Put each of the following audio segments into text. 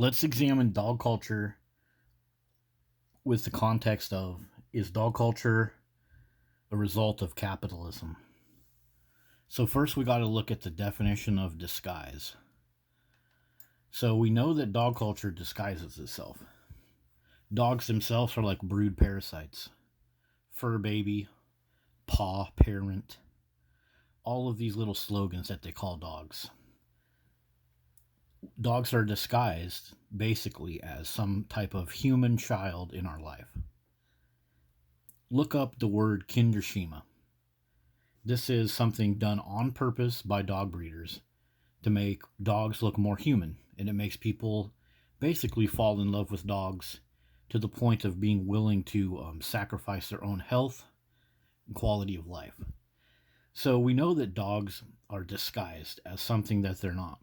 Let's examine dog culture with the context of, is dog culture a result of capitalism? So, first, we got to look at the definition of disguise. So, we know that dog culture disguises itself. Dogs themselves are like brood parasites: fur baby, paw parent, all of these little slogans that they call dogs. Dogs are disguised basically as some type of human child in our life. Look up the word Kinderschema. This is something done on purpose by dog breeders to make dogs look more human, and it makes people basically fall in love with dogs to the point of being willing to sacrifice their own health and quality of life. So we know that dogs are disguised as something that they're not.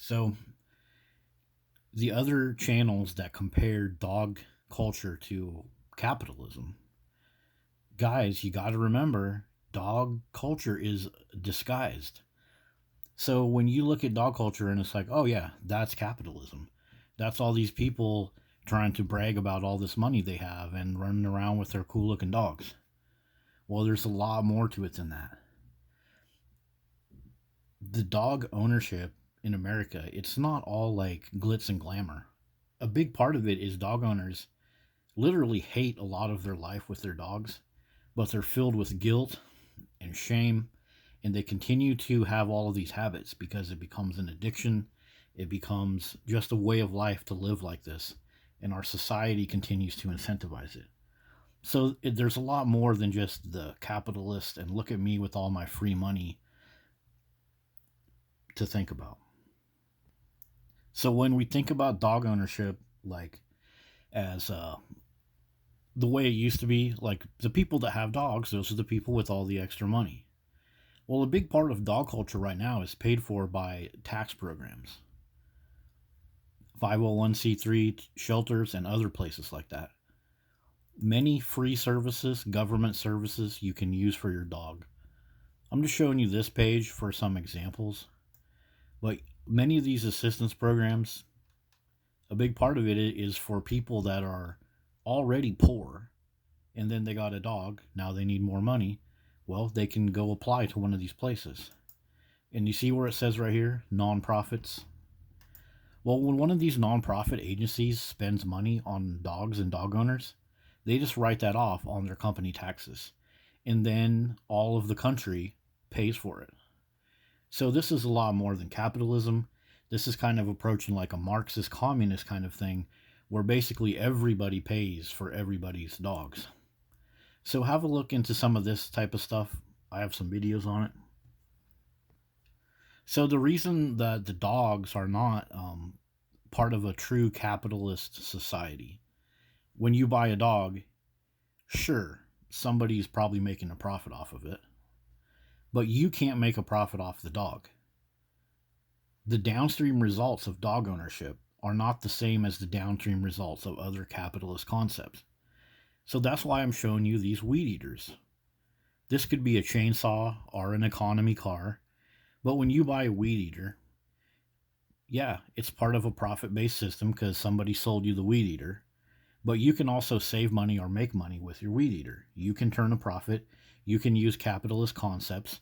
So the other channels that compare dog culture to capitalism, guys, you got to remember dog culture is disguised. So when you look at dog culture and it's like, oh yeah, that's capitalism. That's all these people trying to brag about all this money they have and running around with their cool looking dogs. Well, there's a lot more to it than that. The dog ownership in America, it's not all like glitz and glamour. A big part of it is dog owners literally hate a lot of their life with their dogs, but they're filled with guilt and shame, and they continue to have all of these habits because it becomes an addiction. It becomes just a way of life to live like this, and our society continues to incentivize it. So there's a lot more than just the capitalist and look at me with all my free money to think about. So when we think about dog ownership, like as the way it used to be, like the people that have dogs, those are the people with all the extra money. Well, a big part of dog culture right now is paid for by tax programs, 501c3 shelters, and other places like that. Many free services, government services you can use for your dog. I'm just showing you this page for some examples. But many of these assistance programs, a big part of it is for people that are already poor and then they got a dog. Now they need more money. Well, they can go apply to one of these places. And you see where it says right here, nonprofits? Well, when one of these nonprofit agencies spends money on dogs and dog owners, they just write that off on their company taxes. And then all of the country pays for it. So this is a lot more than capitalism. This is kind of approaching like a Marxist communist kind of thing, where basically everybody pays for everybody's dogs. So have a look into some of this type of stuff. I have some videos on it. So the reason that the dogs are not part of a true capitalist society, when you buy a dog, sure, somebody's probably making a profit off of it, but you can't make a profit off the dog. The downstream results of dog ownership are not the same as the downstream results of other capitalist concepts. So that's why I'm showing you these weed eaters. This could be a chainsaw or an economy car, but when you buy a weed eater, yeah, it's part of a profit-based system because somebody sold you the weed eater, but you can also save money or make money with your weed eater. You can turn a profit. You can use capitalist concepts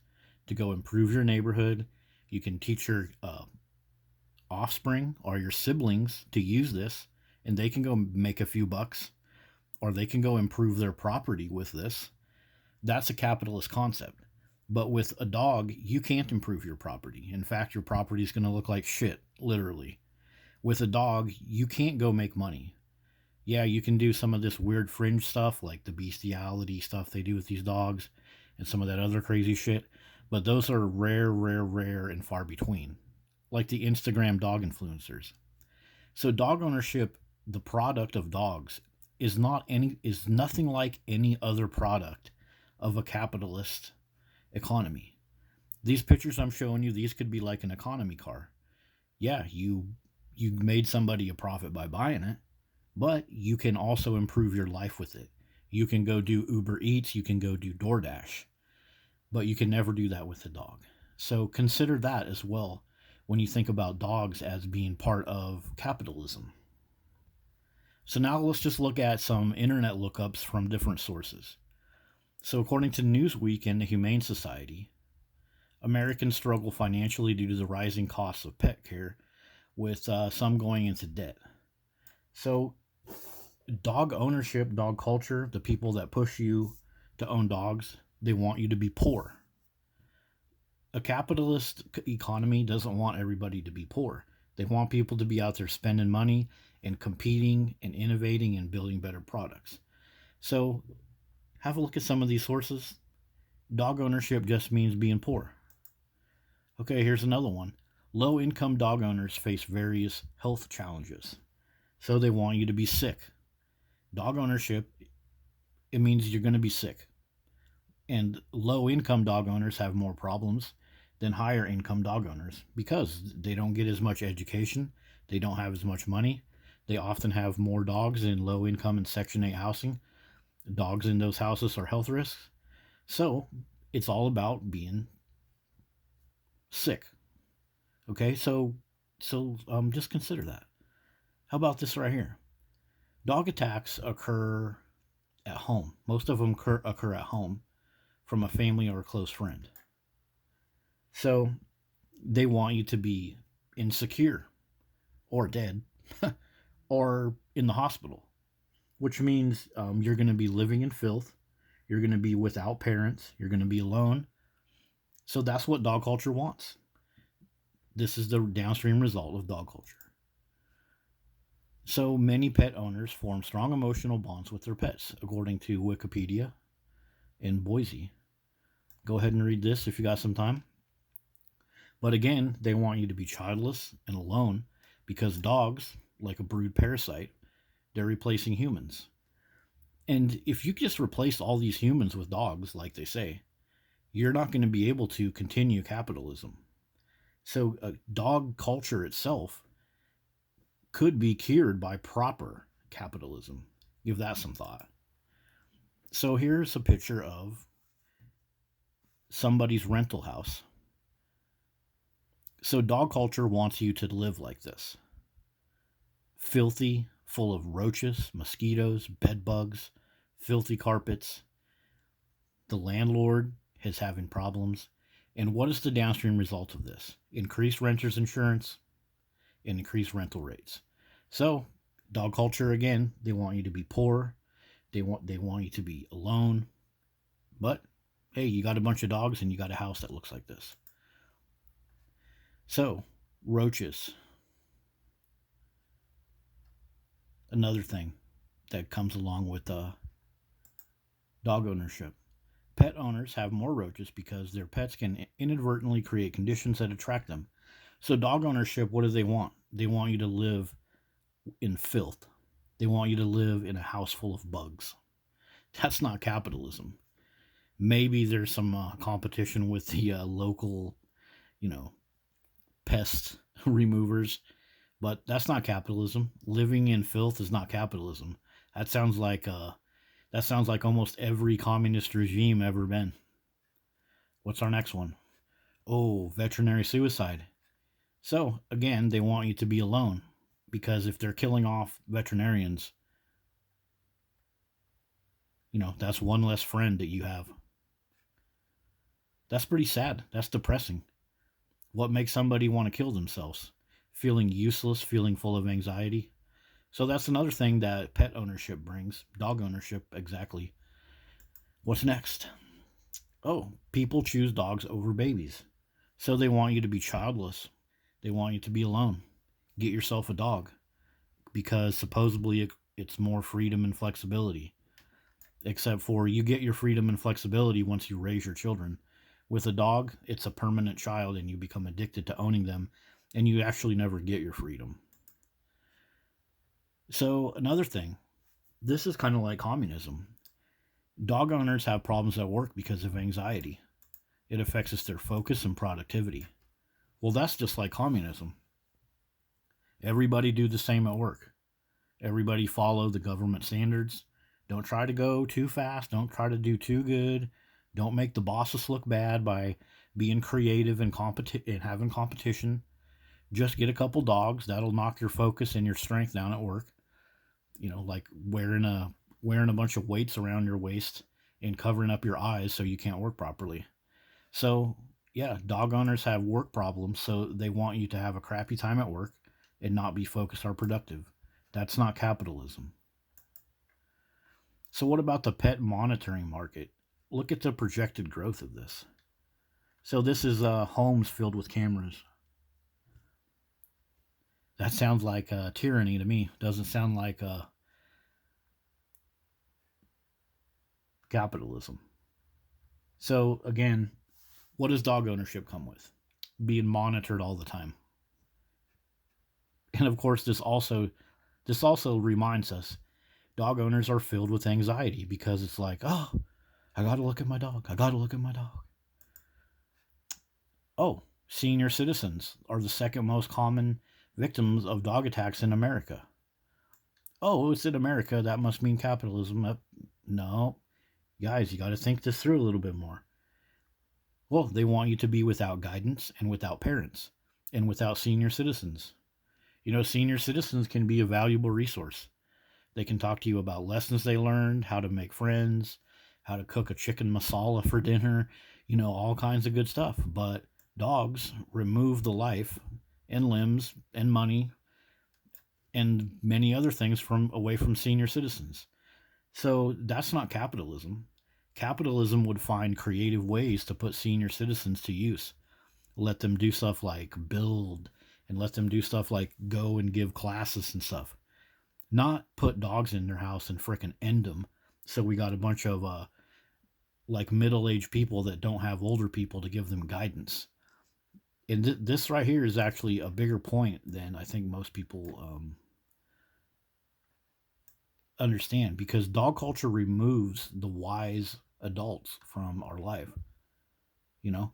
to go improve your neighborhood. You can teach your offspring or your siblings to use this, and they can go make a few bucks, or they can go improve their property with this. That's a capitalist concept. But with a dog, you can't improve your property. In fact, your property is going to look like shit, literally. With a dog, you can't go make money. Yeah, you can do some of this weird fringe stuff, like the bestiality stuff they do with these dogs, and some of that other crazy shit, but those are rare, and far between. Like the Instagram dog influencers. So dog ownership, the product of dogs, is nothing like any other product of a capitalist economy. These pictures I'm showing you, these could be like an economy car. Yeah, you made somebody a profit by buying it, but you can also improve your life with it. You can go do Uber Eats, you can go do DoorDash, but you can never do that with a dog. So consider that as well when you think about dogs as being part of capitalism. So now let's just look at some internet lookups from different sources. So according to Newsweek and the Humane Society, Americans struggle financially due to the rising costs of pet care, with some going into debt. So dog ownership, dog culture, the people that push you to own dogs, they want you to be poor. A capitalist economy doesn't want everybody to be poor. They want people to be out there spending money and competing and innovating and building better products. So have a look at some of these sources. Dog ownership just means being poor. Okay, here's another one. Low income dog owners face various health challenges. So they want you to be sick. Dog ownership, it means you're going to be sick. And low income dog owners have more problems than higher income dog owners because they don't get as much education, they don't have as much money, they often have more dogs in low income and Section 8 housing. Dogs in those houses are health risks. So it's all about being sick. Okay, so just consider that. How about this right here? Dog attacks occur at home. Most of them occur at home from a family or a close friend. So they want you to be insecure or dead or in the hospital, which means you're going to be living in filth. You're going to be without parents. You're going to be alone. So that's what dog culture wants. This is the downstream result of dog culture. So many pet owners form strong emotional bonds with their pets, according to Wikipedia in Boise. Go ahead and read this if you got some time. But again, they want you to be childless and alone because dogs, like a brood parasite, they're replacing humans. And if you just replace all these humans with dogs, like they say, you're not going to be able to continue capitalism. So dog culture itself could be cured by proper capitalism. Give that some thought. So here's a picture of somebody's rental house. So dog culture wants you to live like this. Filthy, full of roaches, mosquitoes, bed bugs, filthy carpets. The landlord is having problems. And what is the downstream result of this? Increased renters insurance and increased rental rates. So dog culture, again, they want you to be poor. They want you to be alone. But hey, you got a bunch of dogs and you got a house that looks like this. So, roaches. Another thing that comes along with dog ownership. Pet owners have more roaches because their pets can inadvertently create conditions that attract them. So dog ownership, what do they want? They want you to live in filth. They want you to live in a house full of bugs. That's not capitalism. Maybe there's some competition with the local, pest removers, but that's not capitalism. Living in filth is not capitalism. That sounds like almost every communist regime ever been. What's our next one? Oh, veterinary suicide. So again, they want you to be alone because if they're killing off veterinarians, that's one less friend that you have. That's pretty sad. That's depressing. What makes somebody want to kill themselves? Feeling useless, feeling full of anxiety. So that's another thing that pet ownership brings. Dog ownership, exactly. What's next? Oh, people choose dogs over babies. So they want you to be childless. They want you to be alone. Get yourself a dog because supposedly it's more freedom and flexibility. Except for you get your freedom and flexibility once you raise your children. With a dog, it's a permanent child and you become addicted to owning them and you actually never get your freedom. So another thing, this is kind of like communism. Dog owners have problems at work because of anxiety. It affects their focus and productivity. Well, that's just like communism. Everybody do the same at work. Everybody follow the government standards. Don't try to go too fast. Don't try to do too good. Don't make the bosses look bad by being creative and having competition. Just get a couple dogs. That'll knock your focus and your strength down at work. Like wearing a bunch of weights around your waist and covering up your eyes so you can't work properly. So, yeah, dog owners have work problems, so they want you to have a crappy time at work and not be focused or productive. That's not capitalism. So, what about the pet monitoring market? Look at the projected growth of this. So, this is homes filled with cameras. That sounds like tyranny to me. Doesn't sound like capitalism. So, again, what does dog ownership come with? Being monitored all the time. And of course, this also reminds us dog owners are filled with anxiety because it's like, oh, I got to look at my dog. I got to look at my dog. Oh, senior citizens are the second most common victims of dog attacks in America. Oh, it's in America. That must mean capitalism. No, guys, you got to think this through a little bit more. Well, they want you to be without guidance and without parents and without senior citizens. Senior citizens can be a valuable resource. They can talk to you about lessons they learned, how to make friends, how to cook a chicken masala for dinner, all kinds of good stuff. But dogs remove the life and limbs and money and many other things from away from senior citizens. So that's not capitalism. Capitalism would find creative ways to put senior citizens to use. Let them do stuff like build and let them do stuff like go and give classes and stuff. Not put dogs in their house and frickin' end them. So we got a bunch of like middle-aged people that don't have older people to give them guidance. And this right here is actually a bigger point than I think most people understand, because dog culture removes the wise adults from our life.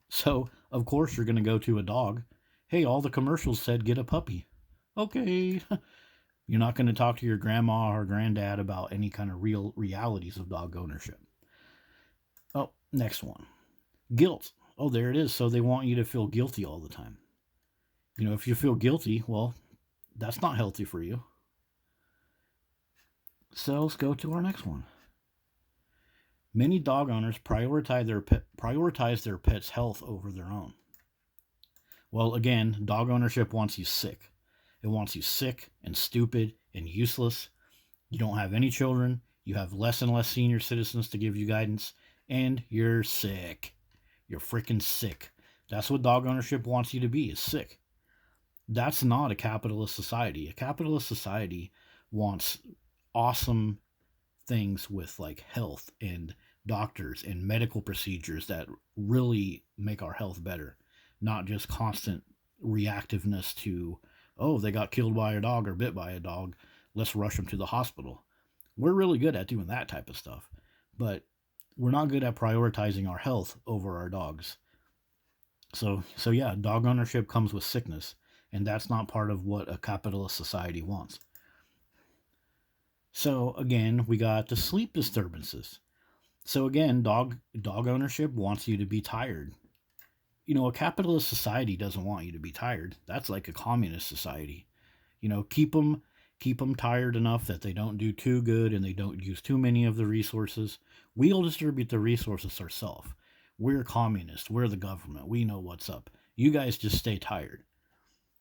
So of course you're going to go to a dog. Hey, all the commercials said get a puppy. Okay. You're not going to talk to your grandma or granddad about any kind of real realities of dog ownership. Oh, next one. Guilt. Oh, there it is. So they want you to feel guilty all the time. If you feel guilty, well, that's not healthy for you. So let's go to our next one. Many dog owners prioritize their pet's health over their own. Well, again, dog ownership wants you sick. It wants you sick and stupid and useless. You don't have any children. You have less and less senior citizens to give you guidance. And you're sick. You're freaking sick. That's what dog ownership wants you to be, is sick. That's not a capitalist society. A capitalist society wants awesome things with like health and doctors and medical procedures that really make our health better, not just constant reactiveness to, oh, they got killed by a dog or bit by a dog, let's rush them to the hospital. We're really good at doing that type of stuff, but we're not good at prioritizing our health over our dogs. So yeah, dog ownership comes with sickness, and that's not part of what a capitalist society wants. So again, we got the sleep disturbances. So again, dog ownership wants you to be tired. A capitalist society doesn't want you to be tired. That's like a communist society. Keep them tired enough that they don't do too good and they don't use too many of the resources. We'll distribute the resources ourselves. We're communists. We're the government. We know what's up. You guys just stay tired.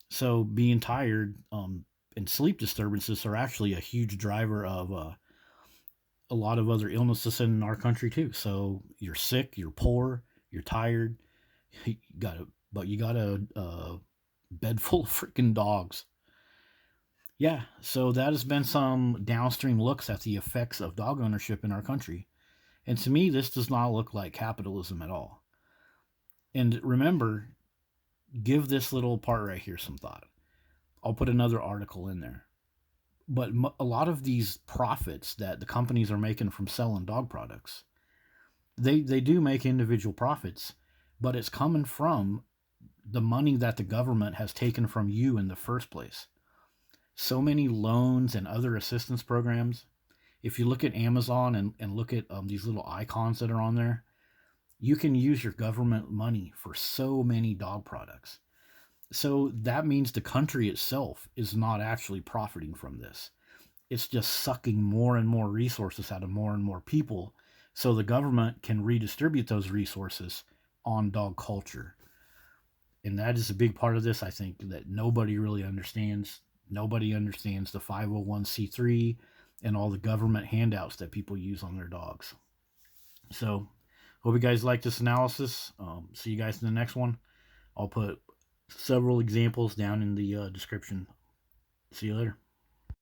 So being tired and sleep disturbances are actually a huge driver of a lot of other illnesses in our country too. So you're sick, you're poor, you're tired, you got a bed full of freaking dogs. Yeah, so that has been some downstream looks at the effects of dog ownership in our country. And to me, this does not look like capitalism at all. And remember, give this little part right here some thought. I'll put another article in there. But a lot of these profits that the companies are making from selling dog products, they do make individual profits, but it's coming from the money that the government has taken from you in the first place. So many loans and other assistance programs. If you look at Amazon and look at these little icons that are on there, you can use your government money for so many dog products. So that means the country itself is not actually profiting from this. It's just sucking more and more resources out of more and more people so the government can redistribute those resources on dog culture. And that is a big part of this, I think, that nobody really understands. Nobody understands the 501c3 and all the government handouts that people use on their dogs. So, hope you guys like this analysis. See you guys in the next one. I'll put several examples down in the description. See you later.